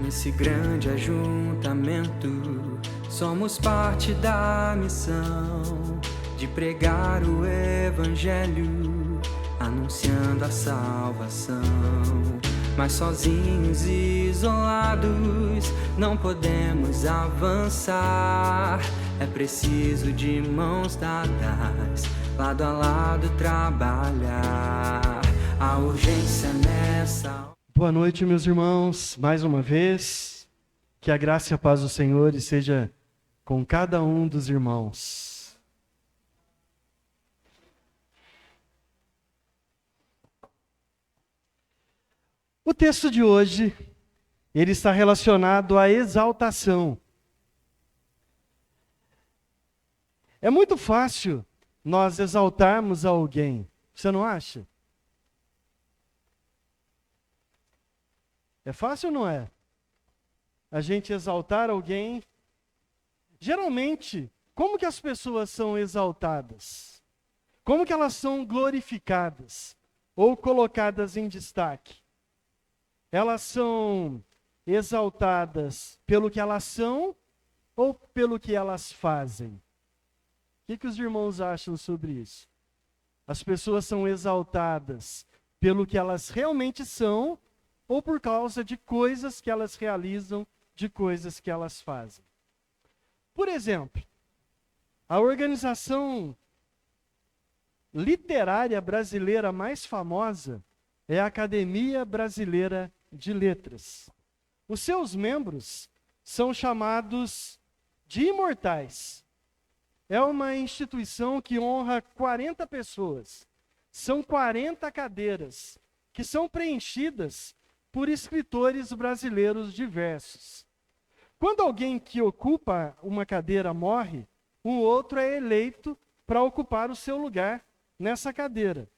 Nesse grande ajuntamento, somos parte da missão de pregar o Evangelho, anunciando a salvação. Mas sozinhos e isolados não podemos avançar. É preciso de mãos dadas, lado a lado trabalhar. A urgência nessa... Boa noite, meus irmãos, mais uma vez. Que a graça e a paz do Senhor esteja com cada um dos irmãos. O texto de hoje, ele está relacionado à exaltação. É muito fácil nós exaltarmos alguém, você não acha? É fácil ou não é? A gente exaltar alguém. Geralmente, como que as pessoas são exaltadas? Como que elas são glorificadas ou colocadas em destaque? Elas são exaltadas pelo que elas são ou pelo que elas fazem? O que os irmãos acham sobre isso? As pessoas são exaltadas pelo que elas realmente são ou por causa de coisas que elas realizam, de coisas que elas fazem. Por exemplo, a organização literária brasileira mais famosa é a Academia Brasileira de Letras. Os seus membros são chamados de imortais. É uma instituição que honra 40 pessoas. São 40 cadeiras que são preenchidas por escritores brasileiros diversos. Quando alguém que ocupa uma cadeira morre, um outro é eleito para ocupar o seu lugar nessa cadeira.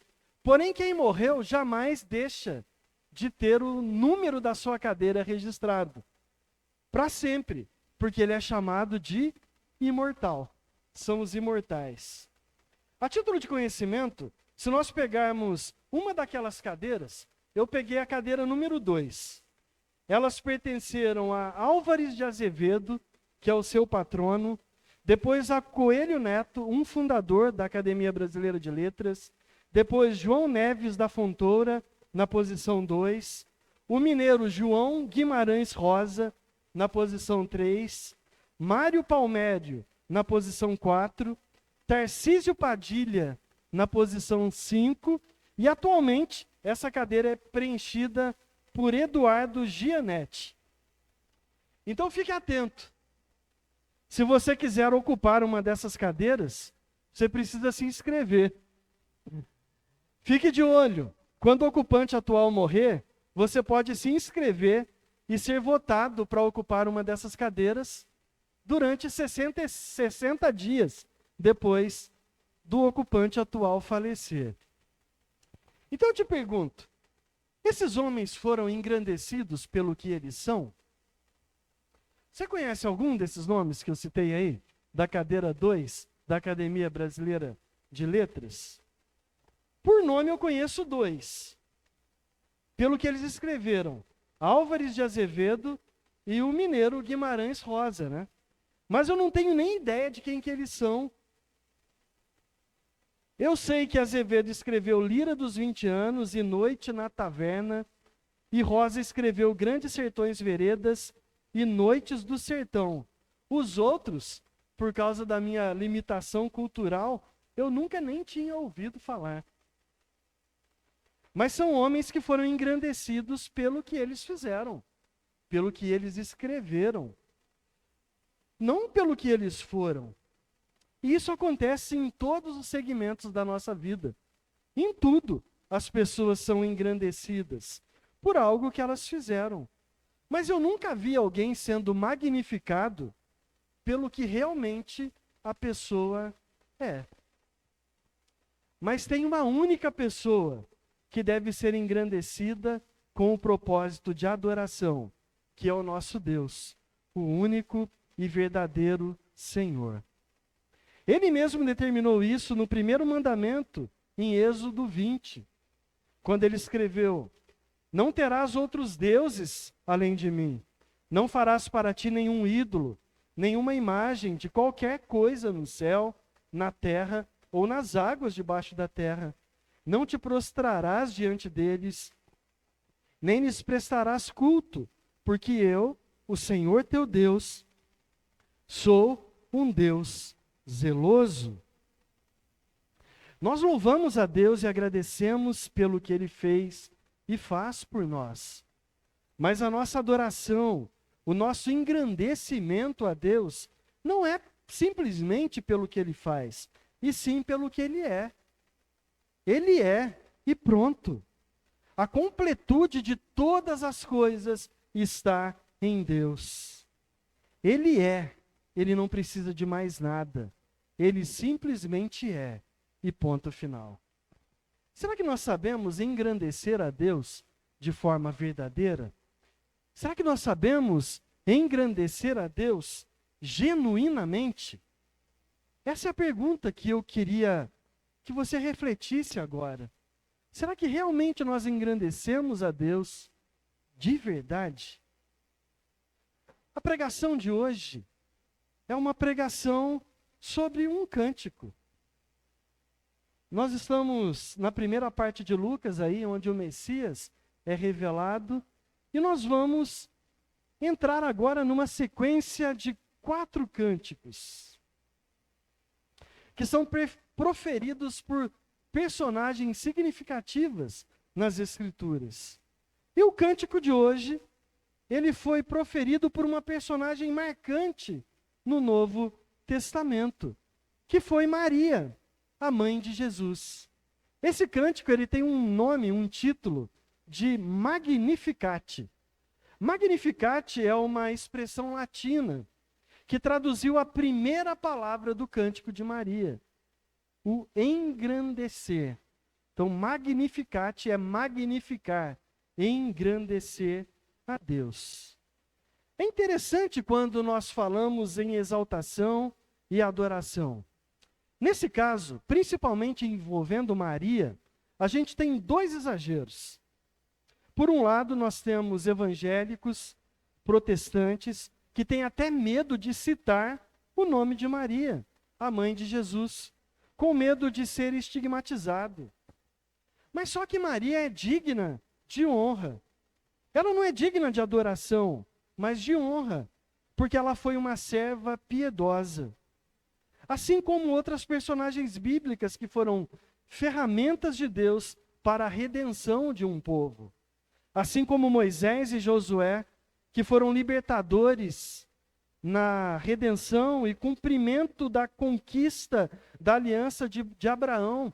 Porém, quem morreu jamais deixa de ter o número da sua cadeira registrado. Para sempre, porque ele é chamado de imortal. São os imortais. A título de conhecimento, se nós pegarmos uma daquelas cadeiras, eu peguei a cadeira número 2. Elas pertenceram a Álvares de Azevedo, que é o seu patrono, depois a Coelho Neto, um fundador da Academia Brasileira de Letras, depois João Neves da Fontoura, na posição 2, o mineiro João Guimarães Rosa, na posição 3, Mário Palmério, na posição 4, Tarcísio Padilha, na posição 5, e atualmente essa cadeira é preenchida por Eduardo Gianetti. Então fique atento. Se você quiser ocupar uma dessas cadeiras, você precisa se inscrever. Fique de olho. Quando o ocupante atual morrer, você pode se inscrever e ser votado para ocupar uma dessas cadeiras durante 60 dias depois do ocupante atual falecer. Então eu te pergunto, esses homens foram engrandecidos pelo que eles são? Você conhece algum desses nomes que eu citei aí? Da cadeira 2, da Academia Brasileira de Letras? Por nome eu conheço 2. Pelo que eles escreveram, Álvares de Azevedo e o mineiro Guimarães Rosa, né? Mas eu não tenho nem ideia de quem que eles são. Eu sei que Azevedo escreveu Lira dos 20 anos e Noite na Taverna, e Rosa escreveu Grandes Sertões Veredas e Noites do Sertão. Os outros, por causa da minha limitação cultural, eu nunca nem tinha ouvido falar. Mas são homens que foram engrandecidos pelo que eles fizeram, pelo que eles escreveram, não pelo que eles foram. E isso acontece em todos os segmentos da nossa vida. Em tudo, as pessoas são engrandecidas por algo que elas fizeram. Mas eu nunca vi alguém sendo magnificado pelo que realmente a pessoa é. Mas tem uma única pessoa que deve ser engrandecida com o propósito de adoração, que é o nosso Deus, o único e verdadeiro Senhor. Ele mesmo determinou isso no primeiro mandamento, em Êxodo 20, quando ele escreveu: Não terás outros deuses além de mim. Não farás para ti nenhum ídolo, nenhuma imagem de qualquer coisa no céu, na terra ou nas águas debaixo da terra. Não te prostrarás diante deles, nem lhes prestarás culto, porque eu, o Senhor teu Deus, sou um Deus zeloso. Nós louvamos a Deus e agradecemos pelo que Ele fez e faz por nós. Mas a nossa adoração, o nosso engrandecimento a Deus, não é simplesmente pelo que Ele faz, e sim pelo que Ele é. Ele é, e pronto. A completude de todas as coisas está em Deus. Ele é, Ele não precisa de mais nada. Ele simplesmente é, e ponto final. Será que nós sabemos engrandecer a Deus de forma verdadeira? Será que nós sabemos engrandecer a Deus genuinamente? Essa é a pergunta que eu queria que você refletisse agora. Será que realmente nós engrandecemos a Deus de verdade? A pregação de hoje é uma pregação sobre um cântico. Nós estamos na primeira parte de Lucas, aí, onde o Messias é revelado, e nós vamos entrar agora numa sequência de 4 cânticos, que são proferidos por personagens significativas nas Escrituras. E o cântico de hoje, ele foi proferido por uma personagem marcante no Novo Testamento, que foi Maria, a mãe de Jesus. Esse cântico, ele tem um nome, um título de Magnificat. Magnificat é uma expressão latina que traduziu a primeira palavra do cântico de Maria, o engrandecer. Então, Magnificat é magnificar, engrandecer a Deus. É interessante quando nós falamos em exaltação e adoração. Nesse caso, principalmente envolvendo Maria, a gente tem 2 exageros. Por um lado, nós temos evangélicos, protestantes, que têm até medo de citar o nome de Maria, a mãe de Jesus, com medo de ser estigmatizado. Mas só que Maria é digna de honra. Ela não é digna de adoração, mas de honra, porque ela foi uma serva piedosa. Assim como outras personagens bíblicas que foram ferramentas de Deus para a redenção de um povo. Assim como Moisés e Josué, que foram libertadores na redenção e cumprimento da conquista da aliança de Abraão,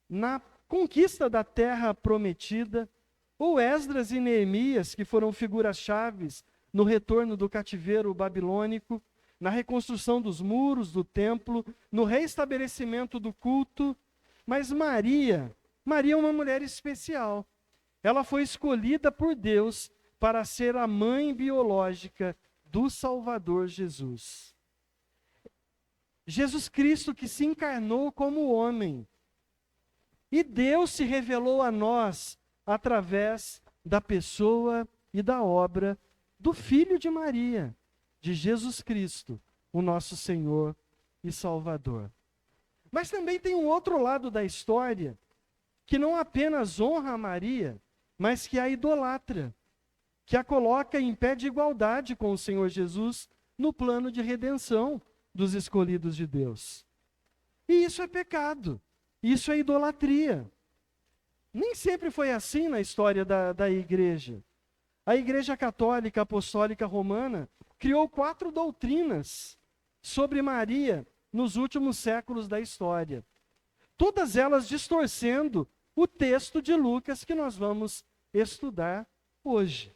na conquista da terra prometida, ou Esdras e Neemias, que foram figuras-chaves no retorno do cativeiro babilônico, na reconstrução dos muros do templo, no reestabelecimento do culto. Mas Maria é uma mulher especial. Ela foi escolhida por Deus para ser a mãe biológica do Salvador Jesus. Jesus Cristo que se encarnou como homem. E Deus se revelou a nós através da pessoa e da obra do Filho de Maria, de Jesus Cristo, o nosso Senhor e Salvador. Mas também tem um outro lado da história, que não apenas honra a Maria, mas que a idolatra, que a coloca em pé de igualdade com o Senhor Jesus no plano de redenção dos escolhidos de Deus. E isso é pecado, isso é idolatria. Nem sempre foi assim na história da igreja. A Igreja Católica Apostólica Romana criou 4 doutrinas sobre Maria nos últimos séculos da história. Todas elas distorcendo o texto de Lucas que nós vamos estudar hoje.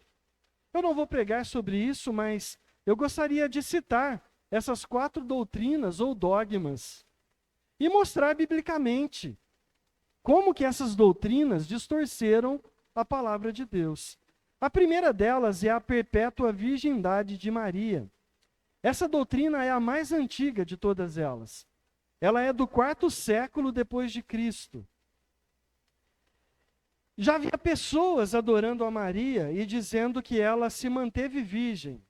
Eu não vou pregar sobre isso, mas eu gostaria de citar essas 4 doutrinas ou dogmas e mostrar biblicamente como que essas doutrinas distorceram a palavra de Deus. A primeira delas é a perpétua virgindade de Maria. Essa doutrina é a mais antiga de todas elas. Ela é do 4º século depois de Cristo. Já havia pessoas adorando a Maria e dizendo que ela se manteve virgem.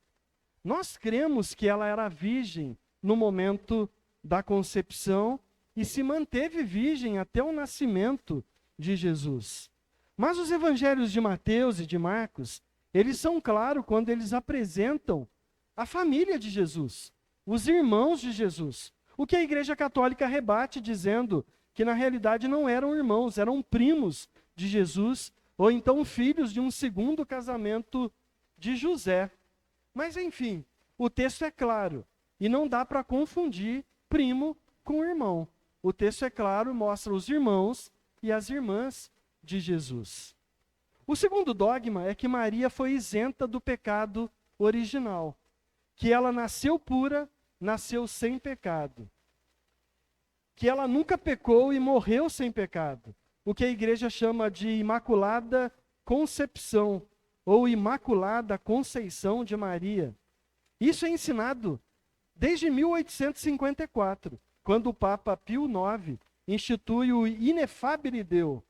Nós cremos que ela era virgem no momento da concepção e se manteve virgem até o nascimento de Jesus. Mas os evangelhos de Mateus e de Marcos, eles são claros quando eles apresentam a família de Jesus, os irmãos de Jesus. O que a Igreja Católica rebate dizendo que na realidade não eram irmãos, eram primos de Jesus, ou então filhos de um segundo casamento de José. Mas enfim, o texto é claro, e não dá para confundir primo com irmão. O texto é claro, mostra os irmãos e as irmãs de Jesus. O segundo dogma é que Maria foi isenta do pecado original, que ela nasceu pura, nasceu sem pecado, que ela nunca pecou e morreu sem pecado, o que a igreja chama de Imaculada Concepção, ou Imaculada Conceição de Maria. Isso é ensinado desde 1854, quando o Papa Pio IX institui o Ineffabile Deus,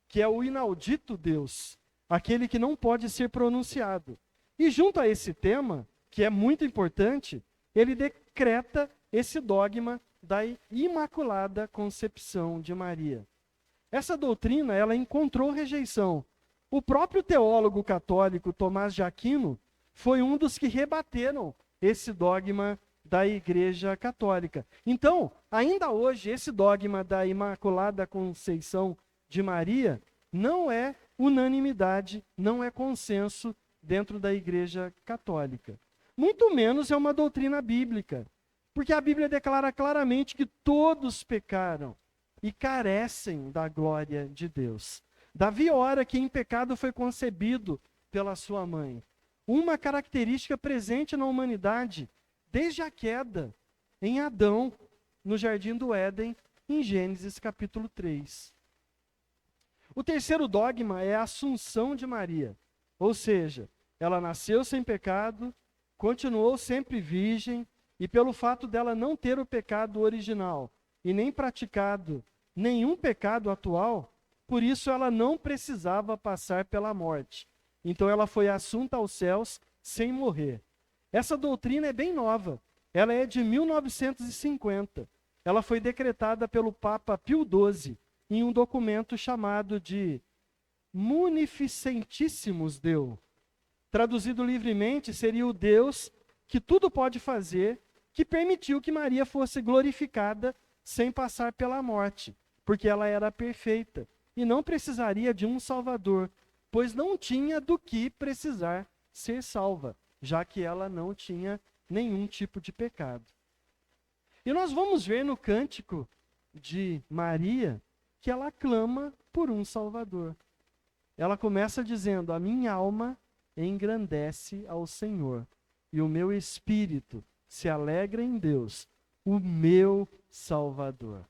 que é o inaudito Deus, aquele que não pode ser pronunciado. E junto a esse tema, que é muito importante, ele decreta esse dogma da Imaculada Concepção de Maria. Essa doutrina, ela encontrou rejeição. O próprio teólogo católico Tomás de Aquino foi um dos que rebateram esse dogma da Igreja Católica. Então, ainda hoje, esse dogma da Imaculada Conceição de Maria não é unanimidade, não é consenso dentro da Igreja Católica. Muito menos é uma doutrina bíblica, porque a Bíblia declara claramente que todos pecaram e carecem da glória de Deus. Davi ora que em pecado foi concebido pela sua mãe. Uma característica presente na humanidade desde a queda em Adão, no Jardim do Éden, em Gênesis capítulo 3. O terceiro dogma é a Assunção de Maria, ou seja, ela nasceu sem pecado, continuou sempre virgem, e pelo fato dela não ter o pecado original e nem praticado nenhum pecado atual, por isso ela não precisava passar pela morte. Então ela foi assunta aos céus sem morrer. Essa doutrina é bem nova, ela é de 1950. Ela foi decretada pelo Papa Pio XII em um documento chamado de Munificentissimus Deus. Traduzido livremente, seria o Deus que tudo pode fazer, que permitiu que Maria fosse glorificada sem passar pela morte, porque ela era perfeita e não precisaria de um Salvador, pois não tinha do que precisar ser salva, já que ela não tinha nenhum tipo de pecado. E nós vamos ver no cântico de Maria que ela clama por um Salvador. Ela começa dizendo: a minha alma engrandece ao Senhor, e o meu espírito se alegra em Deus, o meu Salvador.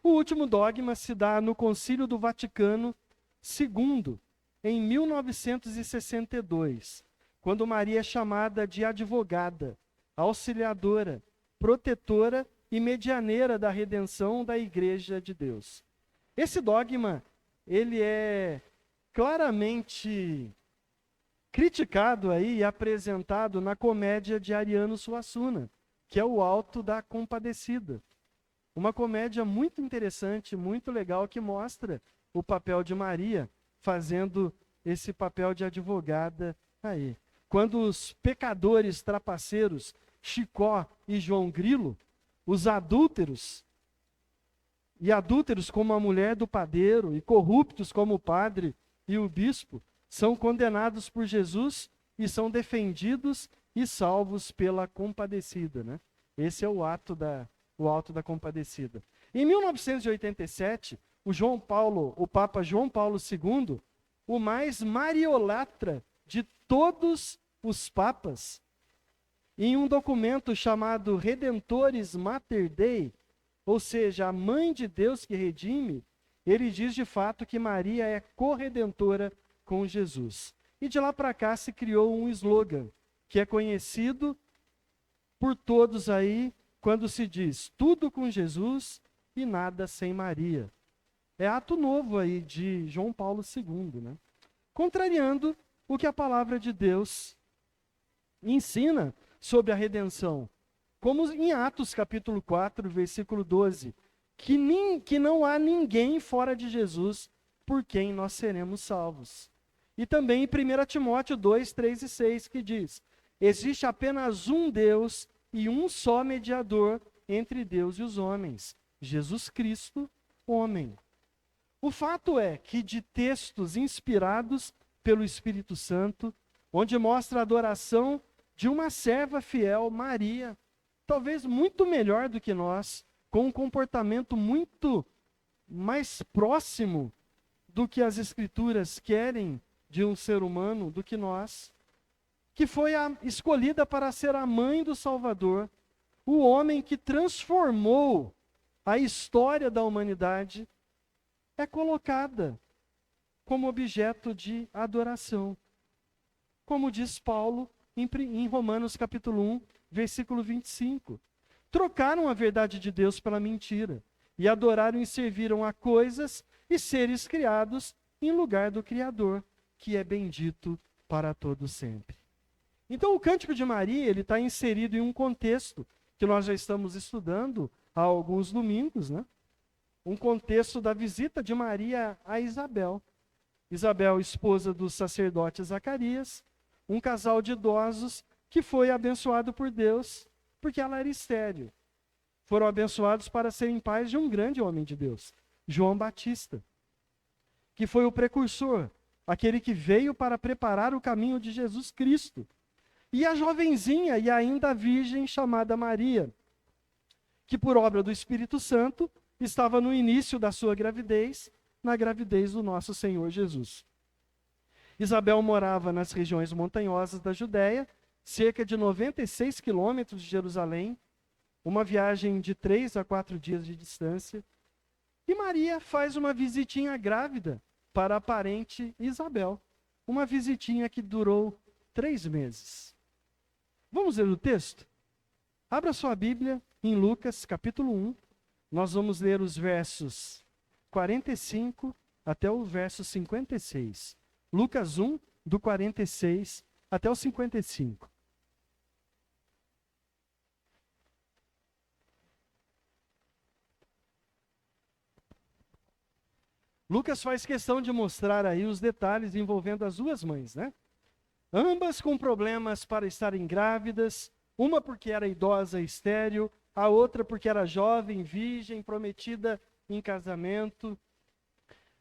O último dogma se dá no Concílio do Vaticano II, em 1962, quando Maria é chamada de advogada, auxiliadora, protetora e medianeira da redenção da Igreja de Deus. Esse dogma, ele é claramente criticado aí e apresentado na comédia de Ariano Suassuna, que é o Alto da Compadecida. Uma comédia muito interessante, muito legal, que mostra o papel de Maria fazendo esse papel de advogada aí. Quando os pecadores trapaceiros, Chicó e João Grilo, os adúlteros, e adúlteros como a mulher do padeiro, e corruptos como o padre e o bispo, são condenados por Jesus e são defendidos e salvos pela compadecida, né? Esse é o Alto da Compadecida. Em 1987, o Papa João Paulo II, o mais mariolatra de todos os papas, em um documento chamado Redemptoris Mater Dei, ou seja, a mãe de Deus que redime, ele diz de fato que Maria é corredentora com Jesus. E de lá para cá se criou um slogan que é conhecido por todos aí quando se diz: tudo com Jesus e nada sem Maria. É ato novo aí de João Paulo II, né? Contrariando o que a palavra de Deus ensina sobre a redenção. Como em Atos capítulo 4, versículo 12, que não há ninguém fora de Jesus por quem nós seremos salvos. E também em 1 Timóteo 2, 3 e 6, que diz: existe apenas um Deus e um só mediador entre Deus e os homens, Jesus Cristo, homem. O fato é que de textos inspirados pelo Espírito Santo, onde mostra a adoração de uma serva fiel, Maria, talvez muito melhor do que nós, com um comportamento muito mais próximo do que as Escrituras querem de um ser humano do que nós, que foi escolhida para ser a mãe do Salvador, o homem que transformou a história da humanidade, é colocada como objeto de adoração. Como diz Paulo em Romanos capítulo 1, versículo 25. Trocaram a verdade de Deus pela mentira, e adoraram e serviram a coisas e seres criados em lugar do Criador, que é bendito para todo sempre. Então o Cântico de Maria, ele está inserido em um contexto que nós já estamos estudando há alguns domingos, né? Um contexto da visita de Maria a Isabel. Isabel, esposa do sacerdote Zacarias, um casal de idosos que foi abençoado por Deus porque ela era estéril. Foram abençoados para serem pais de um grande homem de Deus, João Batista, que foi o precursor, aquele que veio para preparar o caminho de Jesus Cristo. E a jovenzinha e ainda virgem chamada Maria, que por obra do Espírito Santo estava no início da sua gravidez, na gravidez do nosso Senhor Jesus. Isabel morava nas regiões montanhosas da Judéia, cerca de 96 quilômetros de Jerusalém, uma viagem de 3 a 4 dias de distância. E Maria faz uma visitinha grávida para a parente Isabel, uma visitinha que durou 3 meses. Vamos ler o texto? Abra sua Bíblia em Lucas capítulo 1, nós vamos ler os versos 45 até o verso 56. Lucas 1, do 46 até o 55. Lucas faz questão de mostrar aí os detalhes envolvendo as duas mães, né? Ambas com problemas para estarem grávidas, uma porque era idosa e estéril, a outra porque era jovem, virgem, prometida em casamento.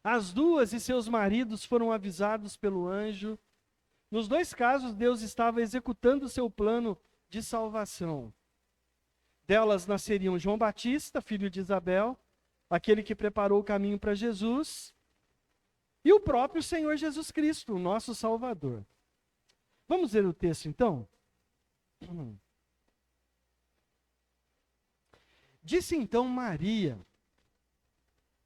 As duas e seus maridos foram avisados pelo anjo. Nos dois casos, Deus estava executando o seu plano de salvação. Delas nasceriam João Batista, filho de Isabel, aquele que preparou o caminho para Jesus, e o próprio Senhor Jesus Cristo, o nosso Salvador. Vamos ler o texto, então? Disse então Maria: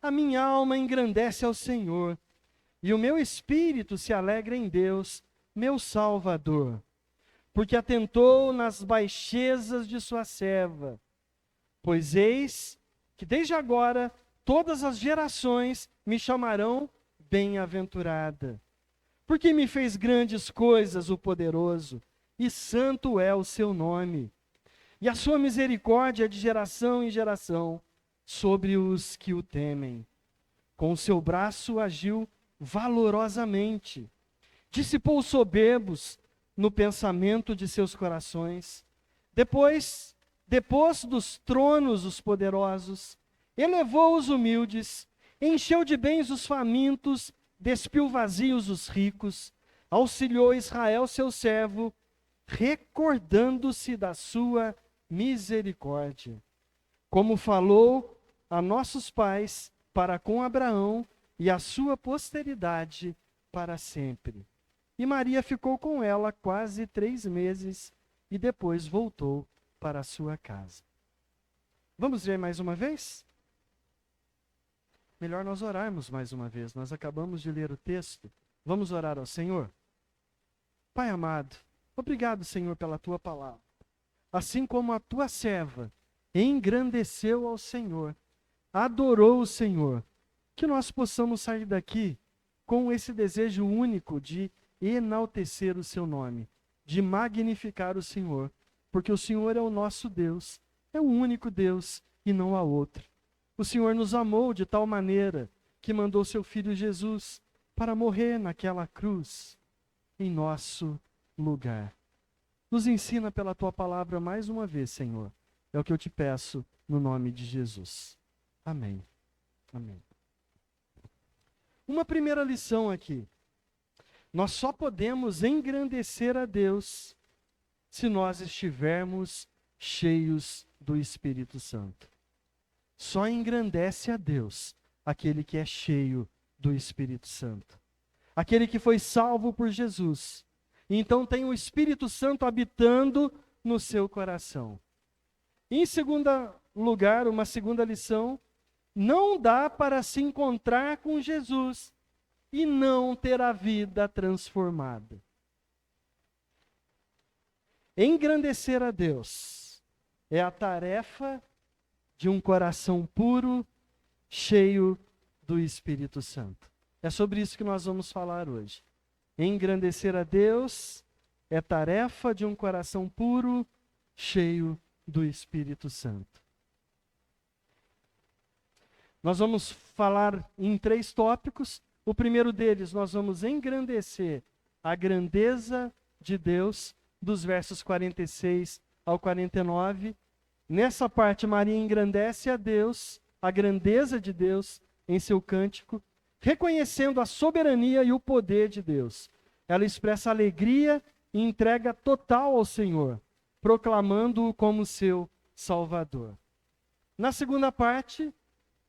a minha alma engrandece ao Senhor, e o meu espírito se alegra em Deus, meu Salvador, porque atentou nas baixezas de sua serva. Pois eis que desde agora todas as gerações me chamarão bem-aventurada, porque me fez grandes coisas o poderoso, e santo é o seu nome. E a sua misericórdia é de geração em geração sobre os que o temem. Com o seu braço agiu valorosamente, dissipou os soberbos no pensamento de seus corações. Depois, depôs dos tronos os poderosos, elevou os humildes, encheu de bens os famintos, despiu vazios os ricos, auxiliou Israel seu servo, recordando-se da sua misericórdia, como falou a nossos pais para com Abraão e a sua posteridade para sempre. E Maria ficou com ela quase 3 meses e depois voltou para a sua casa. Vamos ler mais uma vez? Melhor nós orarmos mais uma vez. Nós acabamos de ler o texto. Vamos orar ao Senhor? Pai amado, obrigado, Senhor, pela tua palavra. Assim como a tua serva engrandeceu ao Senhor, adorou o Senhor, que nós possamos sair daqui com esse desejo único de enaltecer o seu nome, de magnificar o Senhor, porque o Senhor é o nosso Deus, é o único Deus e não há outro. O Senhor nos amou de tal maneira que mandou seu Filho Jesus para morrer naquela cruz em nosso lugar. Nos ensina pela tua palavra mais uma vez, Senhor. É o que eu te peço no nome de Jesus. Amém. Amém. Uma primeira lição aqui. Nós só podemos engrandecer a Deus se nós estivermos cheios do Espírito Santo. Só engrandece a Deus aquele que é cheio do Espírito Santo. Aquele que foi salvo por Jesus. Então tem o Espírito Santo habitando no seu coração. Em segundo lugar, uma segunda lição, não dá para se encontrar com Jesus e não ter a vida transformada. Engrandecer a Deus é a tarefa de um coração puro, cheio do Espírito Santo. É sobre isso que nós vamos falar hoje. Engrandecer a Deus é tarefa de um coração puro, cheio do Espírito Santo. Nós vamos falar em 3 tópicos. O primeiro deles, nós vamos engrandecer a grandeza de Deus, dos versos 46 ao 49. Nessa parte, Maria engrandece a Deus, a grandeza de Deus em seu cântico, reconhecendo a soberania e o poder de Deus. Ela expressa alegria e entrega total ao Senhor, proclamando-o como seu Salvador. Na segunda parte,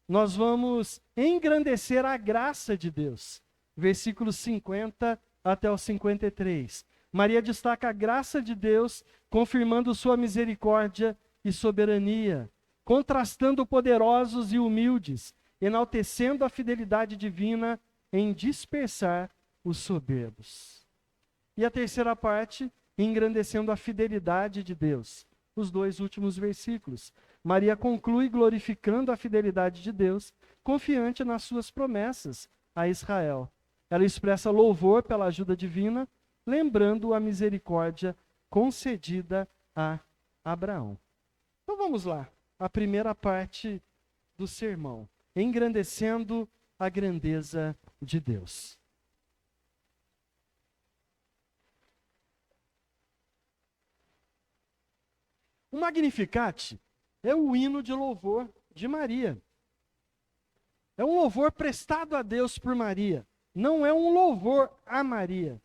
nós vamos engrandecer a graça de Deus. Versículos 50 até o 53. Maria destaca a graça de Deus, confirmando sua misericórdia e soberania, contrastando poderosos e humildes, enaltecendo a fidelidade divina em dispersar os soberbos. E a terceira parte, engrandecendo a fidelidade de Deus. Os 2 últimos versículos. Maria conclui glorificando a fidelidade de Deus, confiante nas suas promessas a Israel. Ela expressa louvor pela ajuda divina, lembrando a misericórdia concedida a Abraão. Então vamos lá, a primeira parte do sermão, engrandecendo a grandeza de Deus. O Magnificat é o hino de louvor de Maria. É um louvor prestado a Deus por Maria. Não é um louvor a Maria.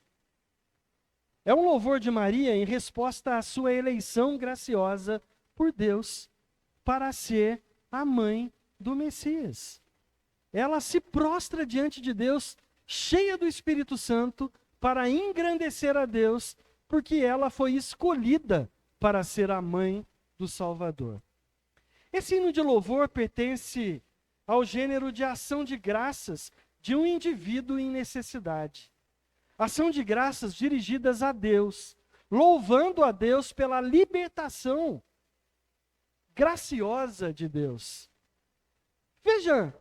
É um louvor de Maria em resposta à sua eleição graciosa por Deus para ser a mãe do Messias. Ela se prostra diante de Deus, cheia do Espírito Santo, para engrandecer a Deus, porque ela foi escolhida para ser a mãe do Salvador. Esse hino de louvor pertence ao gênero de ação de graças de um indivíduo em necessidade. Ação de graças dirigidas a Deus, louvando a Deus pela libertação graciosa de Deus. Veja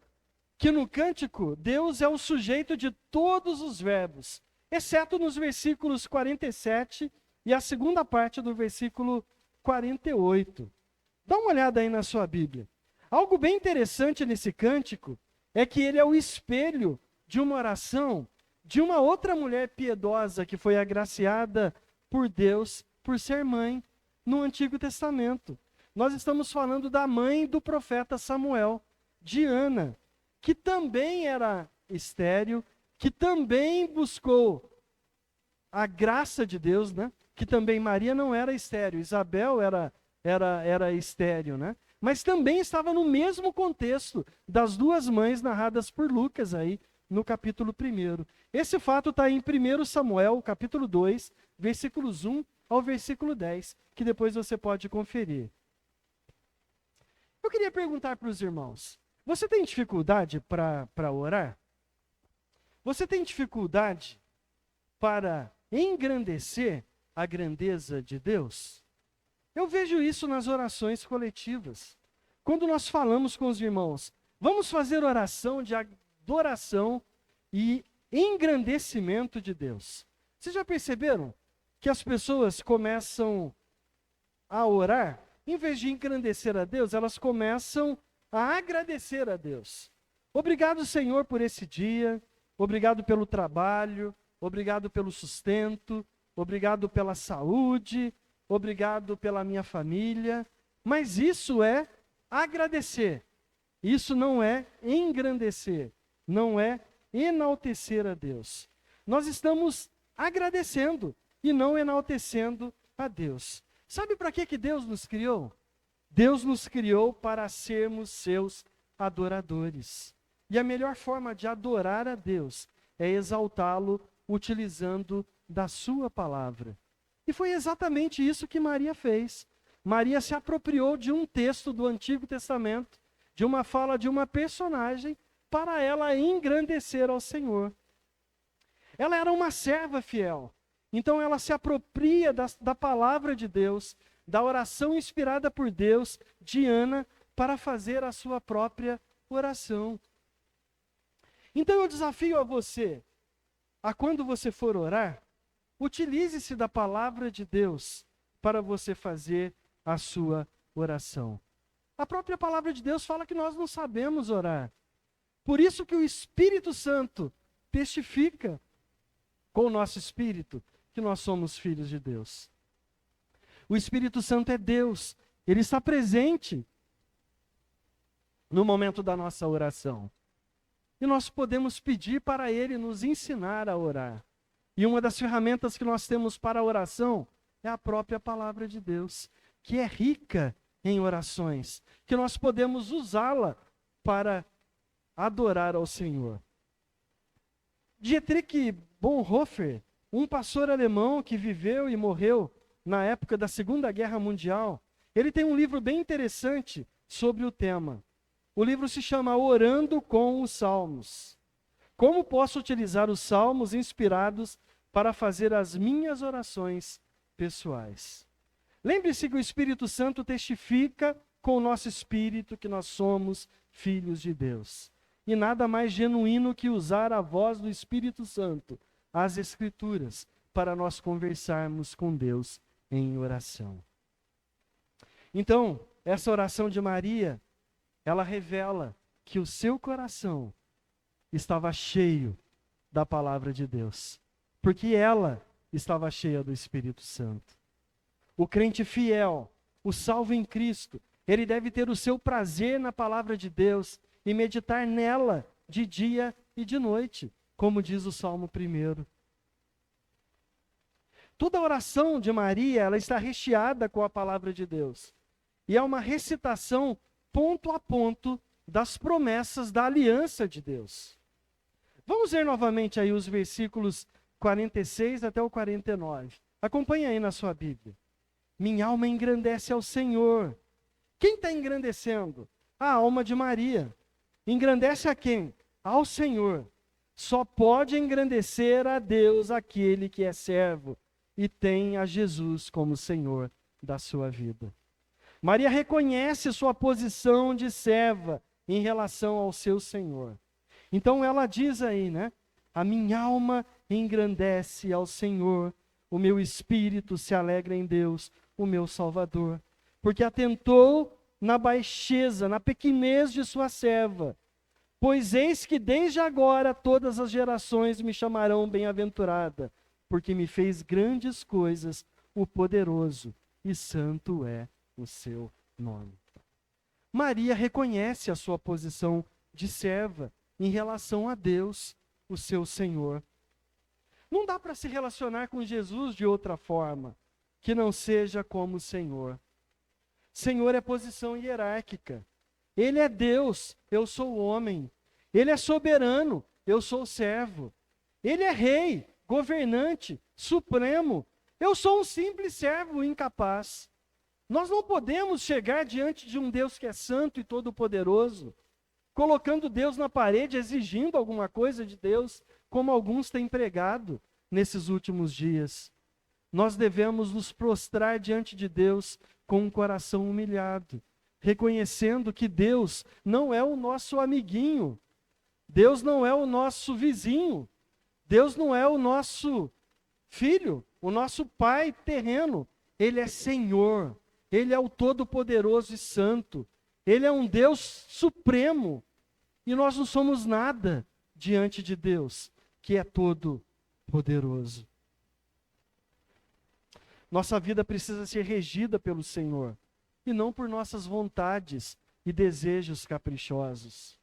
que no cântico, Deus é o sujeito de todos os verbos, exceto nos versículos 47 e a segunda parte do versículo 48. Dá uma olhada aí na sua Bíblia. Algo bem interessante nesse cântico é que ele é o espelho de uma oração de uma outra mulher piedosa que foi agraciada por Deus por ser mãe no Antigo Testamento. Nós estamos falando da mãe do profeta Samuel, de Ana, que também era estéril, que também buscou a graça de Deus, né? Que também Maria não era estéril, Isabel era estéril, né? Mas também estava no mesmo contexto das duas mães narradas por Lucas aí no capítulo 1. Esse fato está em 1 Samuel, capítulo 2, versículos 1 ao versículo 10, que depois você pode conferir. Eu queria perguntar para os irmãos, você tem dificuldade para orar? Você tem dificuldade para engrandecer a grandeza de Deus? Eu vejo isso nas orações coletivas. Quando nós falamos com os irmãos, vamos fazer oração adoração e engrandecimento de Deus. Vocês já perceberam que as pessoas começam a orar, em vez de engrandecer a Deus, elas começam a agradecer a Deus. Obrigado, Senhor, por esse dia, obrigado pelo trabalho, obrigado pelo sustento, obrigado pela saúde, obrigado pela minha família. Mas isso é agradecer, isso não é engrandecer, não é enaltecer a Deus. Nós estamos agradecendo e não enaltecendo a Deus. Sabe para que Deus nos criou? Deus nos criou para sermos seus adoradores. E a melhor forma de adorar a Deus é exaltá-lo utilizando da sua palavra. E foi exatamente isso que Maria fez. Maria se apropriou de um texto do Antigo Testamento, de uma fala de uma personagem, para ela engrandecer ao Senhor. Ela era uma serva fiel. Então ela se apropria da palavra de Deus, da oração inspirada por Deus, de Ana, para fazer a sua própria oração. Então eu desafio a você, a quando você for orar, utilize-se da palavra de Deus para você fazer a sua oração. A própria palavra de Deus fala que nós não sabemos orar. Por isso que o Espírito Santo testifica com o nosso espírito que nós somos filhos de Deus. O Espírito Santo é Deus, ele está presente no momento da nossa oração. E nós podemos pedir para ele nos ensinar a orar. E uma das ferramentas que nós temos para a oração é a própria palavra de Deus, que é rica em orações, que nós podemos usá-la para adorar ao Senhor. Dietrich Bonhoeffer, um pastor alemão que viveu e morreu na época da Segunda Guerra Mundial, ele tem um livro bem interessante sobre o tema. O livro se chama Orando com os Salmos. Como posso utilizar os salmos inspirados para fazer as minhas orações pessoais? Lembre-se que o Espírito Santo testifica com o nosso espírito que nós somos filhos de Deus. E nada mais genuíno que usar a voz do Espírito Santo, as Escrituras, para nós conversarmos com Deus em oração. Então, essa oração de Maria, ela revela que o seu coração estava cheio da palavra de Deus, porque ela estava cheia do Espírito Santo. O crente fiel, o salvo em Cristo, ele deve ter o seu prazer na palavra de Deus e meditar nela de dia e de noite, como diz o Salmo 1. Toda a oração de Maria, ela está recheada com a palavra de Deus. E é uma recitação ponto a ponto das promessas da aliança de Deus. Vamos ver novamente aí os versículos 46 até o 49. Acompanhe aí na sua Bíblia. Minha alma engrandece ao Senhor. Quem está engrandecendo? A alma de Maria. Engrandece a quem? Ao Senhor. Só pode engrandecer a Deus aquele que é servo e tem a Jesus como Senhor da sua vida. Maria reconhece sua posição de serva em relação ao seu Senhor. Então ela diz aí, né? A minha alma engrandece ao Senhor, o meu espírito se alegra em Deus, o meu Salvador, porque atentou na baixeza, na pequenez de sua serva. Pois eis que desde agora todas as gerações me chamarão bem-aventurada, porque me fez grandes coisas o poderoso, e santo é o seu nome. Maria reconhece a sua posição de serva em relação a Deus, o seu Senhor. Não dá para se relacionar com Jesus de outra forma, que não seja como o Senhor. Senhor é posição hierárquica. Ele é Deus, eu sou homem. Ele é soberano, eu sou servo. Ele é rei, governante, supremo. Eu sou um simples servo incapaz. Nós não podemos chegar diante de um Deus que é santo e todo-poderoso, colocando Deus na parede, exigindo alguma coisa de Deus, como alguns têm pregado nesses últimos dias. Nós devemos nos prostrar diante de Deus com um coração humilhado, reconhecendo que Deus não é o nosso amiguinho Deus não é o nosso vizinho. Deus não é o nosso filho, o nosso pai terreno. Ele é Senhor. Ele é o Todo-Poderoso e Santo. Ele é um Deus supremo. E nós não somos nada diante de Deus, que é Todo-Poderoso. Nossa vida precisa ser regida pelo Senhor, e não por nossas vontades e desejos caprichosos.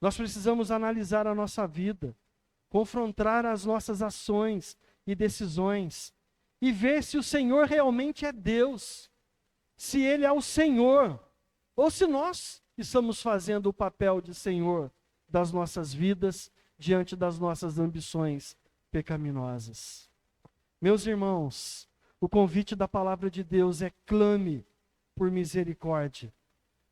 Nós precisamos analisar a nossa vida, confrontar as nossas ações e decisões, e ver se o Senhor realmente é Deus, se Ele é o Senhor, ou se nós estamos fazendo o papel de Senhor das nossas vidas, diante das nossas ambições pecaminosas. Meus irmãos, o convite da palavra de Deus é: clame por misericórdia.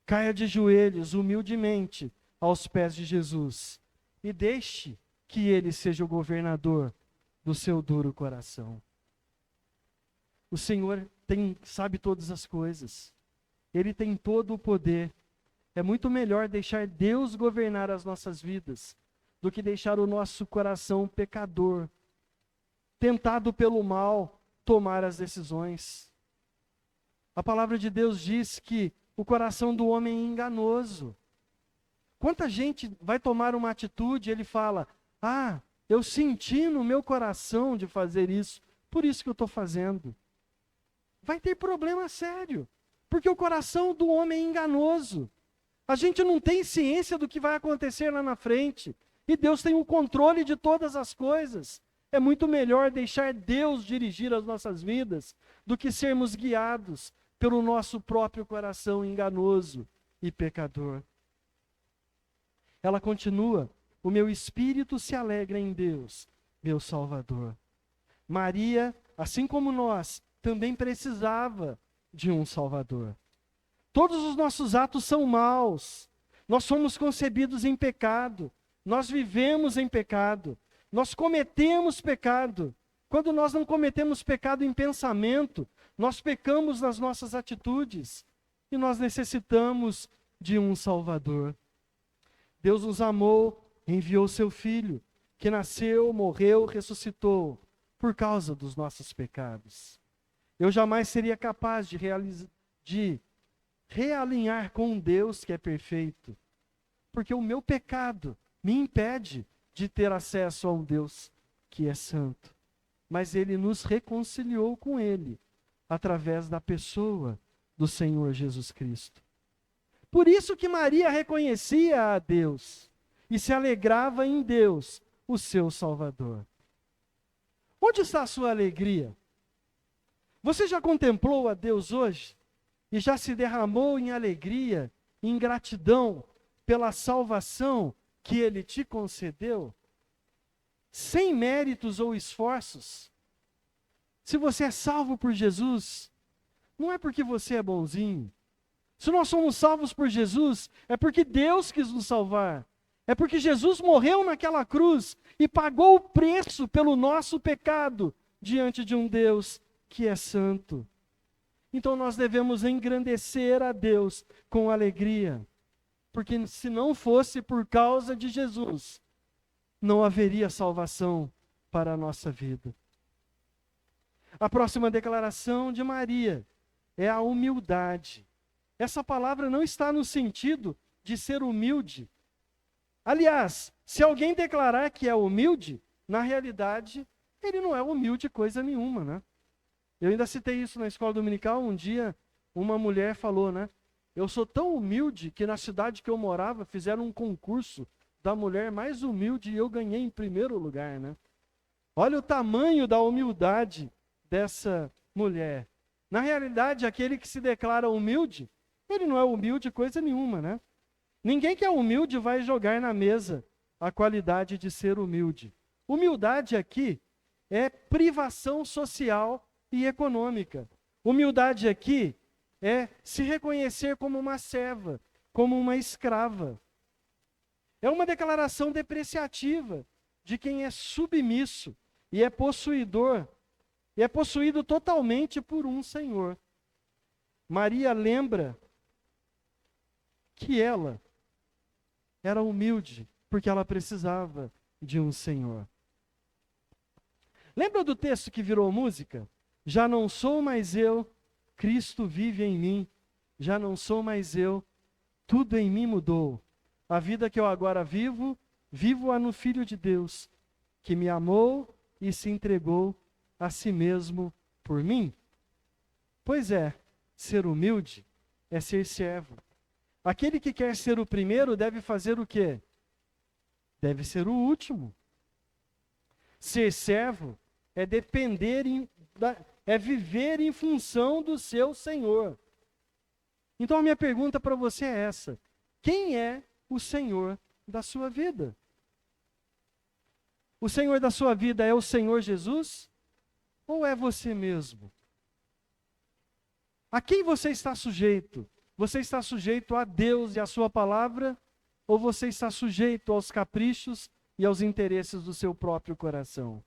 Caia de joelhos humildemente aos pés de Jesus e deixe que Ele seja o governador do seu duro coração. O Senhor sabe todas as coisas. Ele tem todo o poder. É muito melhor deixar Deus governar as nossas vidas do que deixar o nosso coração pecador, tentado pelo mal, tomar as decisões. A palavra de Deus diz que o coração do homem é enganoso. Quanta gente vai tomar uma atitude e ele fala: eu senti no meu coração de fazer isso, por isso que eu estou fazendo. Vai ter problema sério, porque o coração do homem é enganoso. A gente não tem ciência do que vai acontecer lá na frente, e Deus tem o controle de todas as coisas. É muito melhor deixar Deus dirigir as nossas vidas do que sermos guiados pelo nosso próprio coração enganoso e pecador. Ela continua: o meu espírito se alegra em Deus, meu Salvador. Maria, assim como nós, também precisava de um Salvador. Todos os nossos atos são maus. Nós somos concebidos em pecado. Nós vivemos em pecado. Nós cometemos pecado. Quando nós não cometemos pecado em pensamento, nós pecamos nas nossas atitudes. E nós necessitamos de um Salvador. Deus nos amou, enviou seu Filho, que nasceu, morreu, ressuscitou, por causa dos nossos pecados. Eu jamais seria capaz de realinhar com um Deus que é perfeito, porque o meu pecado me impede de ter acesso a um Deus que é santo. Mas Ele nos reconciliou com Ele, através da pessoa do Senhor Jesus Cristo. Por isso que Maria reconhecia a Deus e se alegrava em Deus, o seu Salvador. Onde está a sua alegria? Você já contemplou a Deus hoje? E já se derramou em alegria, em gratidão pela salvação que Ele te concedeu? Sem méritos ou esforços. Se você é salvo por Jesus, não é porque você é bonzinho. Se nós somos salvos por Jesus, é porque Deus quis nos salvar. É porque Jesus morreu naquela cruz e pagou o preço pelo nosso pecado diante de um Deus que é santo. Então nós devemos engrandecer a Deus com alegria, porque se não fosse por causa de Jesus, não haveria salvação para a nossa vida. A próxima declaração de Maria é a humildade. Essa palavra não está no sentido de ser humilde. Aliás, se alguém declarar que é humilde, na realidade, ele não é humilde coisa nenhuma, né? Eu ainda citei isso na escola dominical. Um dia, uma mulher falou, né? Eu sou tão humilde que na cidade que eu morava, fizeram um concurso da mulher mais humilde e eu ganhei em primeiro lugar, né? Olha o tamanho da humildade dessa mulher. Na realidade, aquele que se declara humilde, ele não é humilde coisa nenhuma, né? Ninguém que é humilde vai jogar na mesa a qualidade de ser humilde. Humildade aqui é privação social e econômica. Humildade aqui é se reconhecer como uma serva, como uma escrava. É uma declaração depreciativa de quem é submisso e é possuidor, e é possuído totalmente por um Senhor. Maria lembra que ela era humilde porque ela precisava de um Senhor. Lembra do texto que virou música? Já não sou mais eu, Cristo vive em mim. Já não sou mais eu, tudo em mim mudou. A vida que eu agora vivo, vivo-a no Filho de Deus, que me amou e se entregou a si mesmo por mim. Pois é, ser humilde é ser servo. Aquele que quer ser o primeiro deve fazer o quê? Deve ser o último. Ser servo é é viver em função do seu Senhor. Então a minha pergunta para você é essa: quem é o Senhor da sua vida? O Senhor da sua vida é o Senhor Jesus? Ou é você mesmo? A quem você está sujeito? Você está sujeito a Deus e a sua palavra? Ou você está sujeito aos caprichos e aos interesses do seu próprio coração?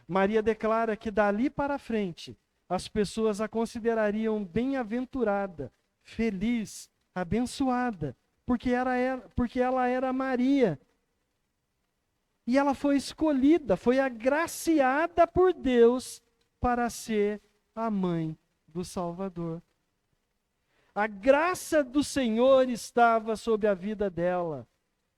Maria declara que dali para frente, as pessoas a considerariam bem-aventurada, feliz, abençoada, porque ela era Maria. E ela foi escolhida, foi agraciada por Deus para ser a mãe do Salvador. A graça do Senhor estava sobre a vida dela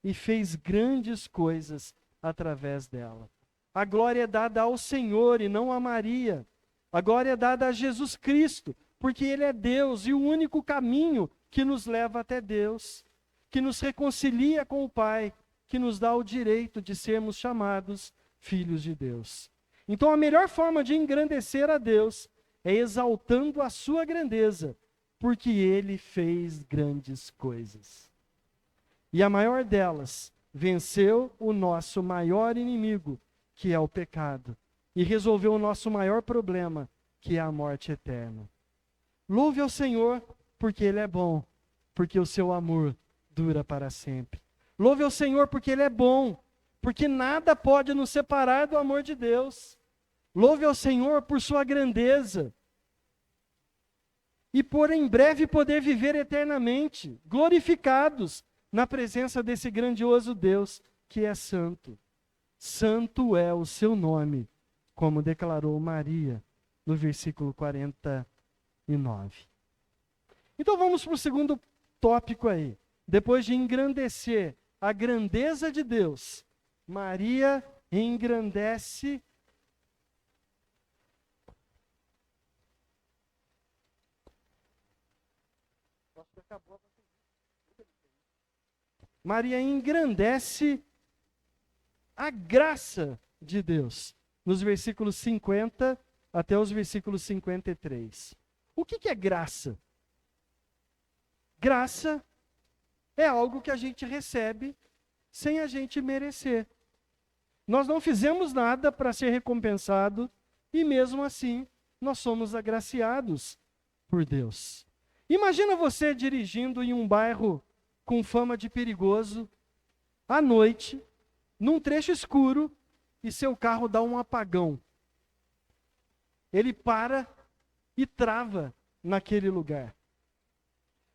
e fez grandes coisas através dela. A glória é dada ao Senhor e não a Maria. A glória é dada a Jesus Cristo, porque Ele é Deus e o único caminho que nos leva até Deus, que nos reconcilia com o Pai, que nos dá o direito de sermos chamados filhos de Deus. Então a melhor forma de engrandecer a Deus é exaltando a sua grandeza, porque Ele fez grandes coisas. E a maior delas venceu o nosso maior inimigo, que é o pecado, e resolveu o nosso maior problema, que é a morte eterna. Louve ao Senhor, porque Ele é bom, porque o seu amor dura para sempre. Louve ao Senhor, porque Ele é bom, porque nada pode nos separar do amor de Deus. Louve ao Senhor por sua grandeza, e por em breve poder viver eternamente, glorificados na presença desse grandioso Deus, que é santo. Santo é o seu nome, como declarou Maria no versículo 49. Então vamos para o segundo tópico aí. Depois de engrandecer a grandeza de Deus, Maria engrandece a graça de Deus, nos versículos 50 até os versículos 53. O que é graça? Graça é algo que a gente recebe sem a gente merecer. Nós não fizemos nada para ser recompensado e mesmo assim nós somos agraciados por Deus. Imagina você dirigindo em um bairro com fama de perigoso, à noite, num trecho escuro, e seu carro dá um apagão. Ele para e trava naquele lugar.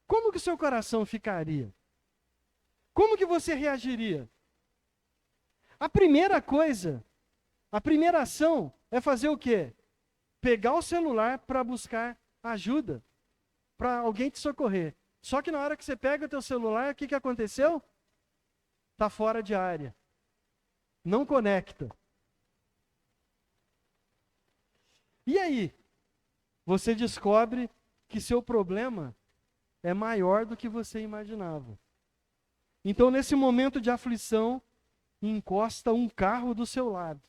Como que o seu coração ficaria? Como que você reagiria? A primeira coisa, a primeira ação é fazer o quê? Pegar o celular para buscar ajuda, para alguém te socorrer. Só que na hora que você pega o teu celular, o que aconteceu? Está fora de área. Não conecta. E aí? Você descobre que seu problema é maior do que você imaginava. Então, nesse momento de aflição, encosta um carro do seu lado.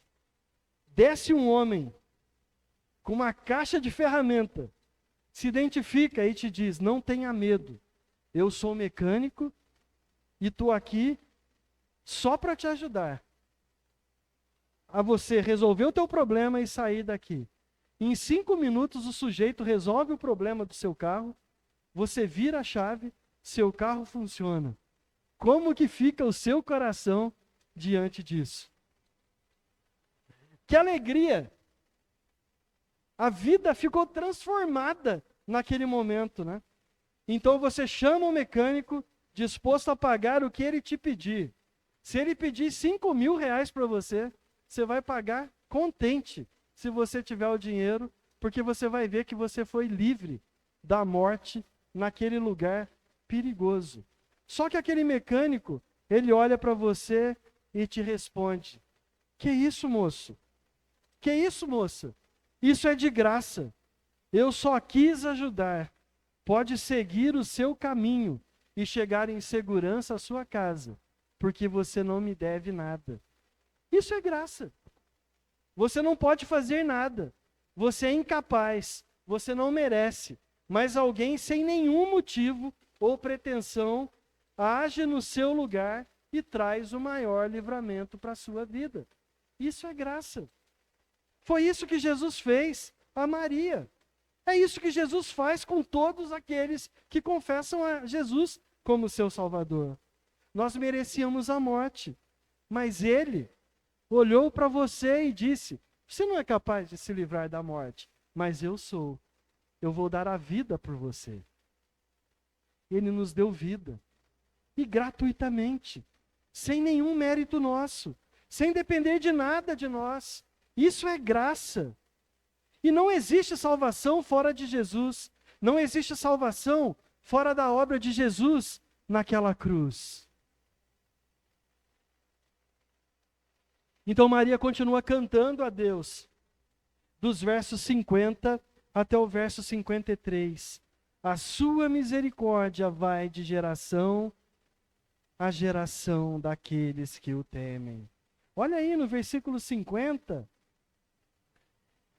Desce um homem com uma caixa de ferramenta, se identifica e te diz: não tenha medo, eu sou mecânico e estou aqui só para te ajudar a você resolver o teu problema e sair daqui. Em 5 minutos o sujeito resolve o problema do seu carro, você vira a chave, seu carro funciona. Como que fica o seu coração diante disso? Que alegria! A vida ficou transformada naquele momento, né? Então você chama o mecânico, disposto a pagar o que ele te pedir. Se ele pedir 5.000 reais para você, você vai pagar contente, se você tiver o dinheiro, porque você vai ver que você foi livre da morte naquele lugar perigoso. Só que aquele mecânico, ele olha para você e te responde: que isso, moço? Que isso, moça? Isso é de graça. Eu só quis ajudar. Pode seguir o seu caminho e chegar em segurança à sua casa, porque você não me deve nada. Isso é graça. Você não pode fazer nada. Você é incapaz. Você não merece. Mas alguém sem nenhum motivo ou pretensão age no seu lugar e traz o maior livramento para a sua vida. Isso é graça. Foi isso que Jesus fez a Maria. É isso que Jesus faz com todos aqueles que confessam a Jesus como seu Salvador. Nós merecíamos a morte, mas Ele olhou para você e disse: você não é capaz de se livrar da morte, mas eu sou. Eu vou dar a vida por você. Ele nos deu vida. E gratuitamente, sem nenhum mérito nosso, sem depender de nada de nós. Isso é graça. E não existe salvação fora de Jesus. Não existe salvação fora da obra de Jesus naquela cruz. Então Maria continua cantando a Deus, dos versos 50 até o verso 53. A sua misericórdia vai de geração a geração daqueles que o temem. Olha aí no versículo 50.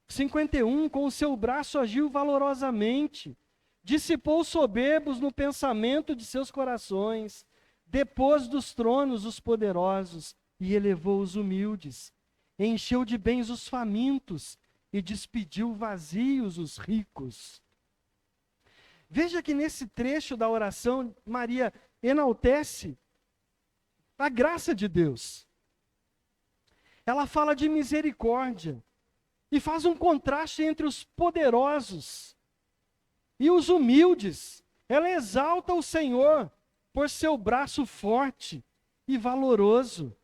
51, com o seu braço agiu valorosamente, dissipou os soberbos no pensamento de seus corações, depôs dos tronos os poderosos e elevou os humildes, encheu de bens os famintos e despediu vazios os ricos. Veja que nesse trecho da oração, Maria enaltece a graça de Deus. Ela fala de misericórdia e faz um contraste entre os poderosos e os humildes. Ela exalta o Senhor por seu braço forte e valoroso.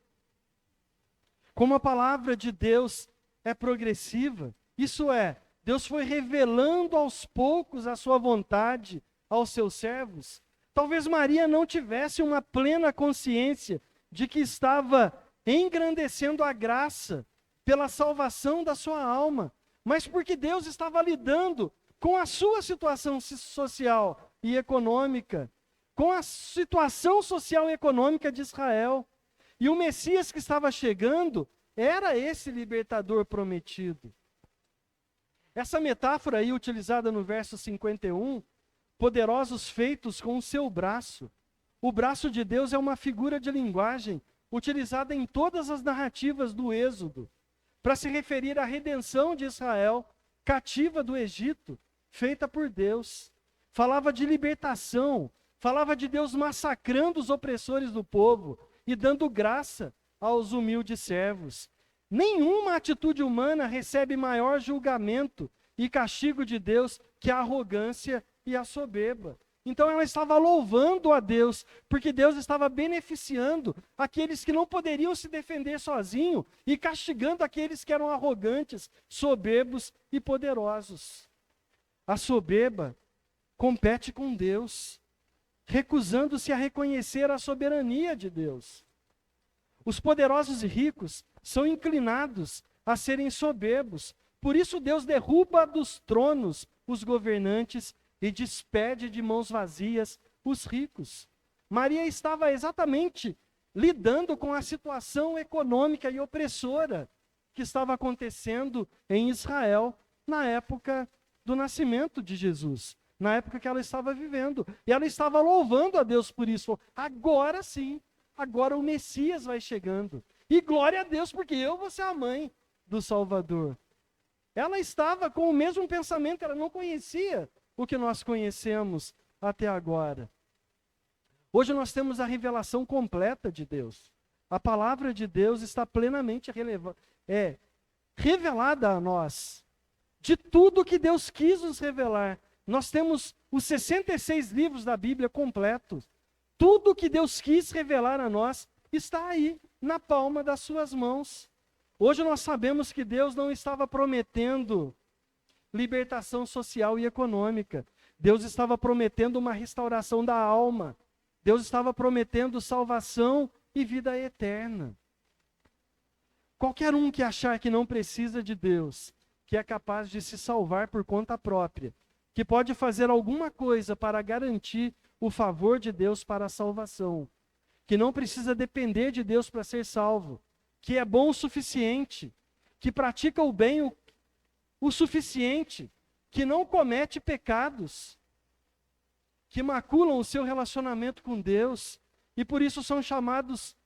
Como a palavra de Deus é progressiva, isso é, Deus foi revelando aos poucos a sua vontade aos seus servos. Talvez Maria não tivesse uma plena consciência de que estava engrandecendo a graça pela salvação da sua alma, mas porque Deus estava lidando com a sua situação social e econômica, com a situação social e econômica de Israel. E o Messias que estava chegando era esse libertador prometido. Essa metáfora aí utilizada no verso 51, poderosos feitos com o seu braço. O braço de Deus é uma figura de linguagem utilizada em todas as narrativas do Êxodo, para se referir à redenção de Israel, cativa do Egito, feita por Deus. Falava de libertação, falava de Deus massacrando os opressores do povo e dando graça aos humildes servos. Nenhuma atitude humana recebe maior julgamento e castigo de Deus que a arrogância e a soberba. Então ela estava louvando a Deus, porque Deus estava beneficiando aqueles que não poderiam se defender sozinhos e castigando aqueles que eram arrogantes, soberbos e poderosos. A soberba compete com Deus, recusando-se a reconhecer a soberania de Deus. Os poderosos e ricos são inclinados a serem soberbos. Por isso Deus derruba dos tronos os governantes e despede de mãos vazias os ricos. Maria estava exatamente lidando com a situação econômica e opressora que estava acontecendo em Israel na época do nascimento de Jesus, na época que ela estava vivendo. E ela estava louvando a Deus por isso. Agora sim, agora o Messias vai chegando. E glória a Deus, porque eu vou ser a mãe do Salvador. Ela estava com o mesmo pensamento, ela não conhecia o que nós conhecemos até agora. Hoje nós temos a revelação completa de Deus. A palavra de Deus está plenamente revelada a nós. De tudo que Deus quis nos revelar. Nós temos os 66 livros da Bíblia completos. Tudo que Deus quis revelar a nós está aí, na palma das suas mãos. Hoje nós sabemos que Deus não estava prometendo libertação social e econômica. Deus estava prometendo uma restauração da alma. Deus estava prometendo salvação e vida eterna. Qualquer um que achar que não precisa de Deus, que é capaz de se salvar por conta própria, que pode fazer alguma coisa para garantir o favor de Deus para a salvação, que não precisa depender de Deus para ser salvo, que é bom o suficiente, que pratica o bem o suficiente, que não comete pecados, que maculam o seu relacionamento com Deus, e por isso são chamados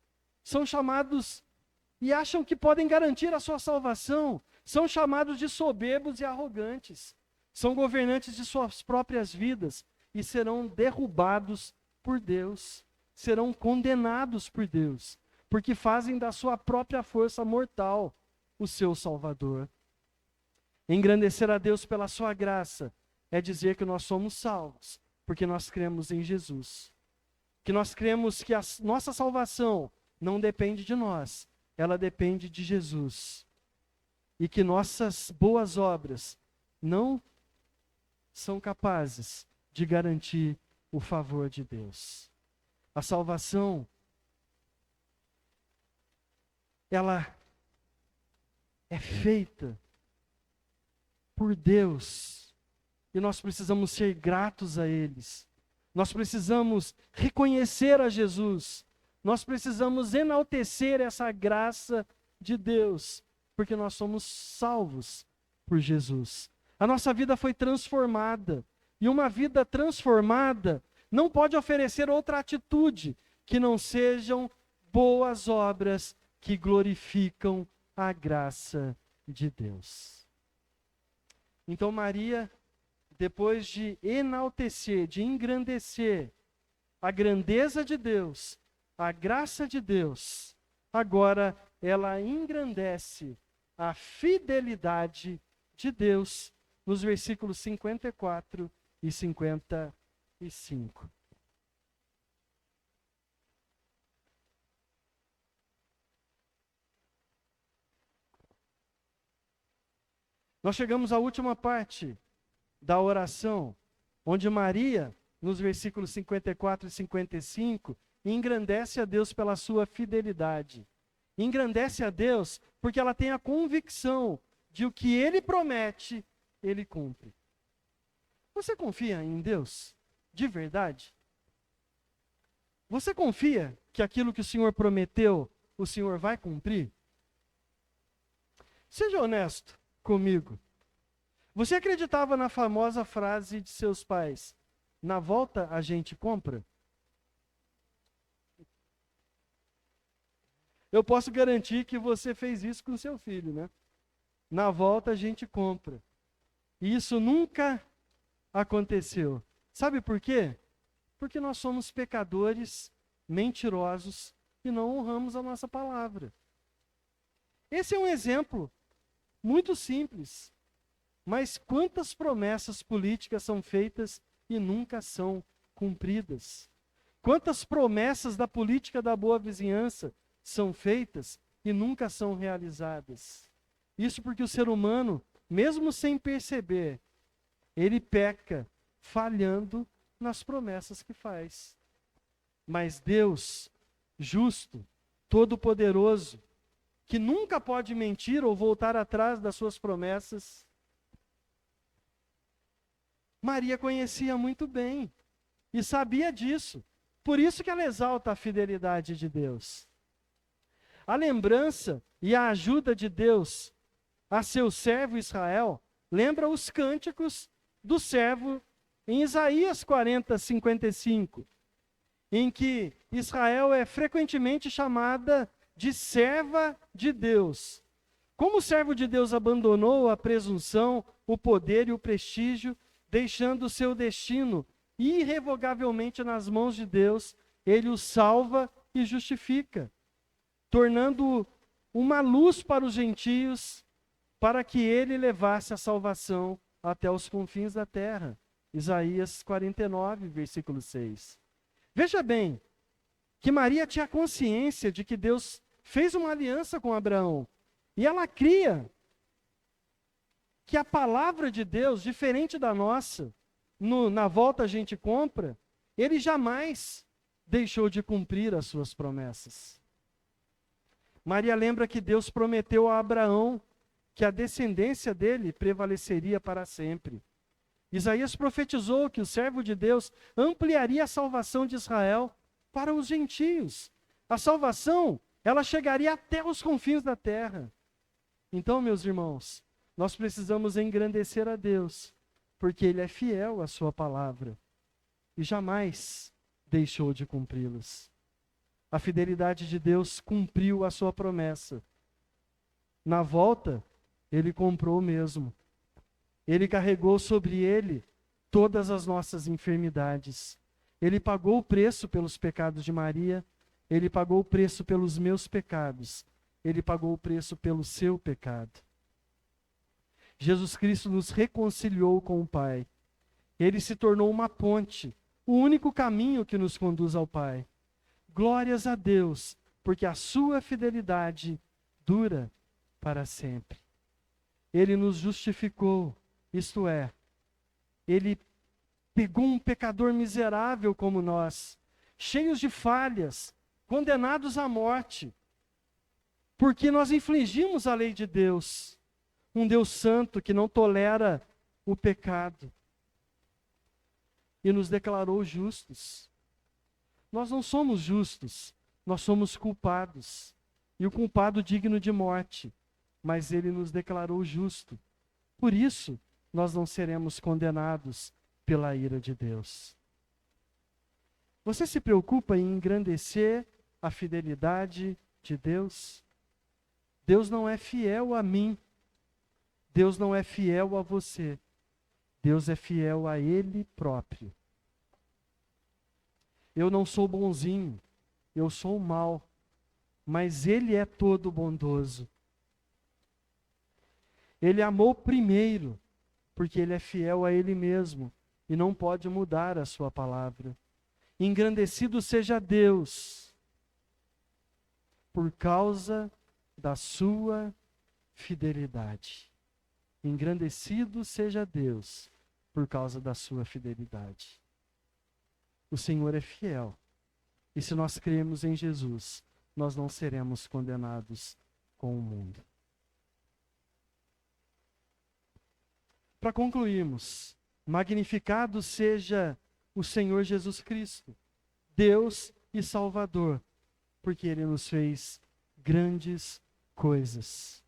e acham que podem garantir a sua salvação, são chamados de soberbos e arrogantes, são governantes de suas próprias vidas, e serão derrubados por Deus, serão condenados por Deus, porque fazem da sua própria força mortal o seu Salvador. Engrandecer a Deus pela sua graça é dizer que nós somos salvos, porque nós cremos em Jesus. Que nós cremos que a nossa salvação não depende de nós, ela depende de Jesus. E que nossas boas obras não são capazes de garantir o favor de Deus. A salvação, ela é feita por Deus, e nós precisamos ser gratos a eles. Nós precisamos reconhecer a Jesus. Nós precisamos enaltecer essa graça de Deus, porque nós somos salvos por Jesus. A nossa vida foi transformada, e uma vida transformada não pode oferecer outra atitude que não sejam boas obras que glorificam a graça de Deus. Então Maria, depois de enaltecer, de engrandecer a grandeza de Deus, a graça de Deus, agora ela engrandece a fidelidade de Deus, nos versículos 54 e 55. Nós chegamos à última parte da oração, onde Maria, nos versículos 54 e 55, engrandece a Deus pela sua fidelidade. Engrandece a Deus porque ela tem a convicção de o que Ele promete, Ele cumpre. Você confia em Deus? De verdade? Você confia que aquilo que o Senhor prometeu, o Senhor vai cumprir? Seja honesto comigo. Você acreditava na famosa frase de seus pais: na volta a gente compra? Eu posso garantir que você fez isso com seu filho, né? Na volta a gente compra. E isso nunca aconteceu. Sabe por quê? Porque nós somos pecadores, mentirosos e não honramos a nossa palavra. Esse é um exemplo muito simples. Mas quantas promessas políticas são feitas e nunca são cumpridas? Quantas promessas da política da boa vizinhança são feitas e nunca são realizadas? Isso porque o ser humano, mesmo sem perceber, ele peca, falhando nas promessas que faz. Mas Deus, justo, todo-poderoso, que nunca pode mentir ou voltar atrás das suas promessas, Maria conhecia muito bem e sabia disso. Por isso que ela exalta a fidelidade de Deus. A lembrança e a ajuda de Deus a seu servo Israel lembra os cânticos do servo em Isaías 40, 55, em que Israel é frequentemente chamada de serva de Deus. Como o servo de Deus abandonou a presunção, o poder e o prestígio, deixando o seu destino irrevogavelmente nas mãos de Deus, ele o salva e justifica, tornando-o uma luz para os gentios, para que ele levasse a salvação até os confins da terra. Isaías 49, versículo 6. Veja bem, que Maria tinha consciência de que Deus fez uma aliança com Abraão. E ela cria que a palavra de Deus, diferente da nossa, na volta a gente compra, ele jamais deixou de cumprir as suas promessas. Maria lembra que Deus prometeu a Abraão que a descendência dele prevaleceria para sempre. Isaías profetizou que o servo de Deus ampliaria a salvação de Israel para os gentios. A salvação, ela chegaria até os confins da terra. Então, meus irmãos, nós precisamos engrandecer a Deus, porque Ele é fiel à sua palavra e jamais deixou de cumpri-las. A fidelidade de Deus cumpriu a sua promessa. Na volta, Ele comprou mesmo. Ele carregou sobre Ele todas as nossas enfermidades. Ele pagou o preço pelos pecados de Maria. Ele pagou o preço pelos meus pecados. Ele pagou o preço pelo seu pecado. Jesus Cristo nos reconciliou com o Pai. Ele se tornou uma ponte, o único caminho que nos conduz ao Pai. Glórias a Deus, porque a sua fidelidade dura para sempre. Ele nos justificou, isto é, Ele pegou um pecador miserável como nós, cheios de falhas, condenados à morte, porque nós infligimos a lei de Deus, um Deus santo que não tolera o pecado, e nos declarou justos. Nós não somos justos, nós somos culpados, e o culpado digno de morte, mas Ele nos declarou justo. Por isso, nós não seremos condenados pela ira de Deus. Você se preocupa em engrandecer a fidelidade de Deus? Deus não é fiel a mim. Deus não é fiel a você. Deus é fiel a Ele próprio. Eu não sou bonzinho, eu sou mau, mas Ele é todo bondoso. Ele amou primeiro, porque Ele é fiel a Ele mesmo e não pode mudar a sua palavra. Engrandecido seja Deus por causa da sua fidelidade. Engrandecido seja Deus por causa da sua fidelidade. O Senhor é fiel. E se nós cremos em Jesus, nós não seremos condenados com o mundo. Para concluirmos, magnificado seja o Senhor Jesus Cristo, Deus e Salvador, porque Ele nos fez grandes coisas.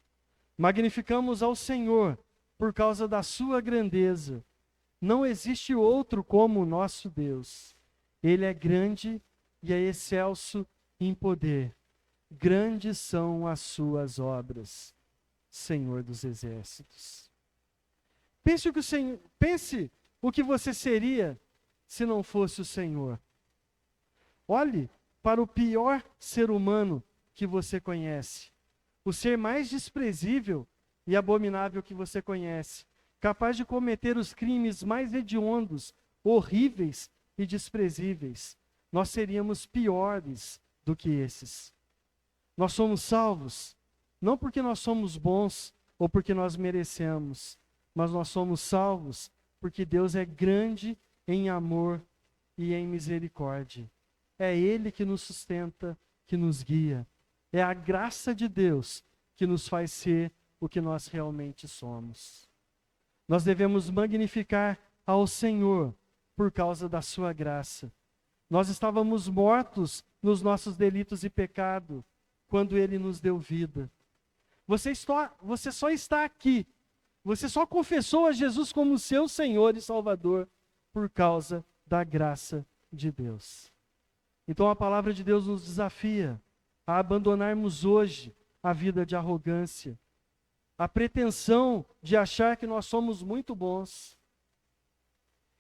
Magnificamos ao Senhor por causa da sua grandeza. Não existe outro como o nosso Deus. Ele é grande e é excelso em poder. Grandes são as suas obras, Senhor dos exércitos. Pense o que você seria se não fosse o Senhor. Olhe para o pior ser humano que você conhece. O ser mais desprezível e abominável que você conhece. Capaz de cometer os crimes mais hediondos, horríveis e desprezíveis. Nós seríamos piores do que esses. Nós somos salvos, não porque nós somos bons ou porque nós merecemos, mas nós somos salvos porque Deus é grande em amor e em misericórdia. É Ele que nos sustenta, que nos guia. É a graça de Deus que nos faz ser o que nós realmente somos. Nós devemos magnificar ao Senhor por causa da sua graça. Nós estávamos mortos nos nossos delitos e pecado quando Ele nos deu vida. Você só está aqui. Você só confessou a Jesus como seu Senhor e Salvador por causa da graça de Deus. Então a palavra de Deus nos desafia a abandonarmos hoje a vida de arrogância, a pretensão de achar que nós somos muito bons.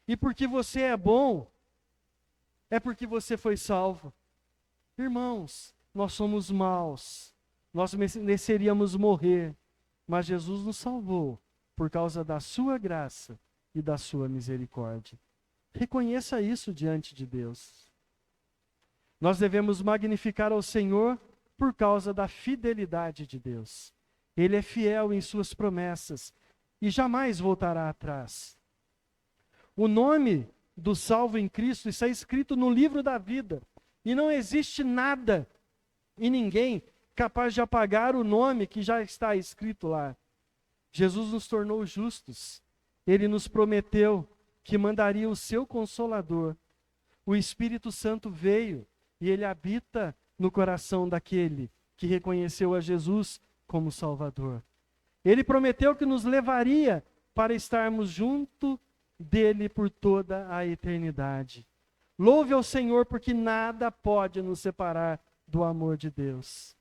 E porque você é bom, é porque você foi salvo. Irmãos, nós somos maus, nós mereceríamos morrer, mas Jesus nos salvou por causa da sua graça e da sua misericórdia. Reconheça isso diante de Deus. Nós devemos magnificar ao Senhor por causa da fidelidade de Deus. Ele é fiel em suas promessas e jamais voltará atrás. O nome do salvo em Cristo está escrito no livro da vida. E não existe nada e ninguém capaz de apagar o nome que já está escrito lá. Jesus nos tornou justos. Ele nos prometeu que mandaria o seu Consolador. O Espírito Santo veio e ele habita no coração daquele que reconheceu a Jesus como Salvador. Ele prometeu que nos levaria para estarmos junto dele por toda a eternidade. Louve ao Senhor, porque nada pode nos separar do amor de Deus.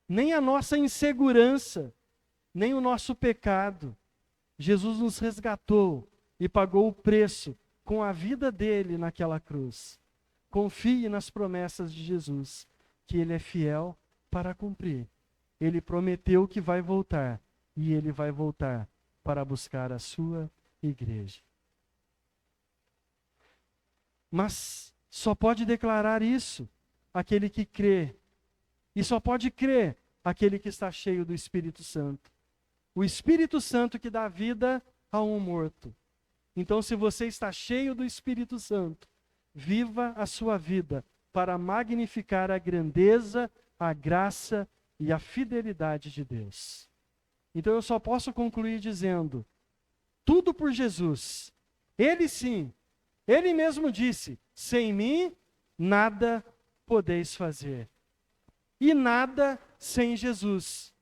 Nem a nossa insegurança, nem o nosso pecado. Jesus nos resgatou e pagou o preço com a vida dele naquela cruz. Confie nas promessas de Jesus, que ele é fiel para cumprir. Ele prometeu que vai voltar, e ele vai voltar para buscar a sua igreja. Mas só pode declarar isso aquele que crê. E só pode crer aquele que está cheio do Espírito Santo. O Espírito Santo que dá vida a um morto. Então, se você está cheio do Espírito Santo, viva a sua vida para magnificar a grandeza, a graça e a fidelidade de Deus. Então, eu só posso concluir dizendo, tudo por Jesus. Ele sim, ele mesmo disse, sem mim, nada podeis fazer. E nada sem Jesus,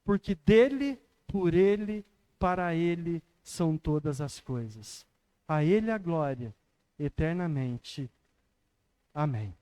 porque dele, por ele, para ele são todas as coisas. A ele a glória, eternamente. Amém.